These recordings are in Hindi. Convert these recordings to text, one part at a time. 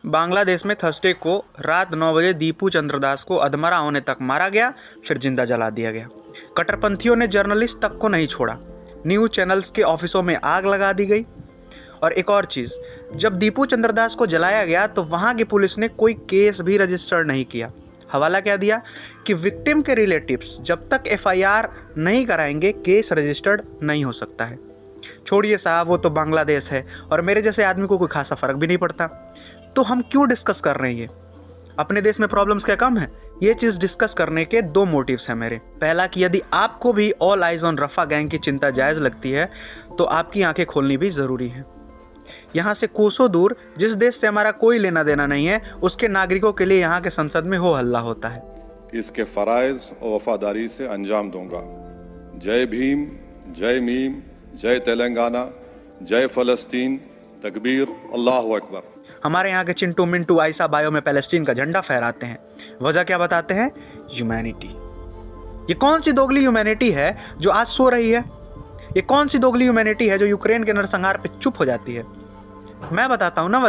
बांग्लादेश में थर्सडे को रात 9 बजे दीपू चंद्रदास को अधमरा होने तक मारा गया, फिर जिंदा जला दिया गया। कट्टरपंथियों ने जर्नलिस्ट तक को नहीं छोड़ा, न्यूज़ चैनल्स के ऑफिसों में आग लगा दी गई। और एक और चीज़, जब दीपू चंद्रदास को जलाया गया तो वहाँ की पुलिस ने कोई केस भी रजिस्टर नहीं किया। हवाला क्या दिया कि विक्टिम के रिलेटिव्स जब तक एफआईआर नहीं कराएंगे केस रजिस्टर्ड नहीं हो सकता है। छोड़िए साहब, वो तो बांग्लादेश है और मेरे जैसे आदमी को कोई खासा फर्क भी नहीं पड़ता, तो हम क्यों डिस्कस कर रहे हैं ये? अपने देश में प्रॉब्लम्स क्या कम है? ये चीज़ डिस्कस करने के दो मोटिव्स हैं मेरे। पहला कि यदि आपको भी ऑल आइज ऑन रफा गैंग की चिंता जायज़ लगती है तो आपकी आंखें खोलनी भी ज़रूरी है। यहाँ से कोसों दूर जिस देश से हमारा कोई लेना देना नहीं है, उसके नागरिकों के लिए यहाँ के संसद में हो हल्ला होता है। इसके फराइज और वफादारी से अंजाम दूंगा। जय भीम, जय मीम, जय तेलंगाना, जय फलस्तीन, तकबीर, अल्लाहु अकबर। हमारे यहाँ के चिंटू मिंटू आयसा बायो में पैलेस्टीन का झंडा फहराते हैं। वजह क्या बताते हैं? ह्यूमैनिटी। ये कौन सी दोगली ह्यूमैनिटी है जो आज सो रही है? ये कौन सी दोगली ह्यूमैनिटी है जो यूक्रेन के नरसंहार पे चुप हो जाती है? मैं बताता हूँ ना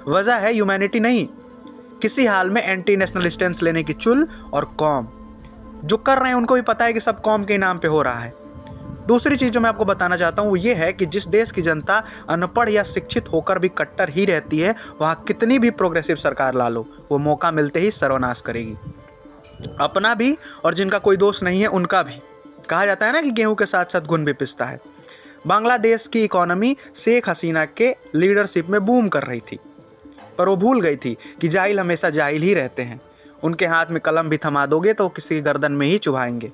वजह है ह्यूमैनिटी नहीं, किसी हाल में एंटी नेशनल स्टैंस लेने की चुल और कौम। जो कर रहे हैं उनको भी पता है कि सब कौम के नाम पे हो रहा है। दूसरी चीज़ जो मैं आपको बताना चाहता हूँ वो ये है कि जिस देश की जनता अनपढ़ या शिक्षित होकर भी कट्टर ही रहती है, वहाँ कितनी भी प्रोग्रेसिव सरकार ला लो, वो मौका मिलते ही सर्वनाश करेगी, अपना भी और जिनका कोई दोष नहीं है उनका भी। कहा जाता है ना कि गेहूं के साथ साथ घुन भी पिसता है। बांग्लादेश की इकोनॉमी शेख हसीना के लीडरशिप में बूम कर रही थी, पर वो भूल गई थी कि जाहिल हमेशा जाहिल ही रहते हैं। उनके हाथ में कलम भी थमा दोगे तो वो किसी गर्दन में ही चुभाएंगे।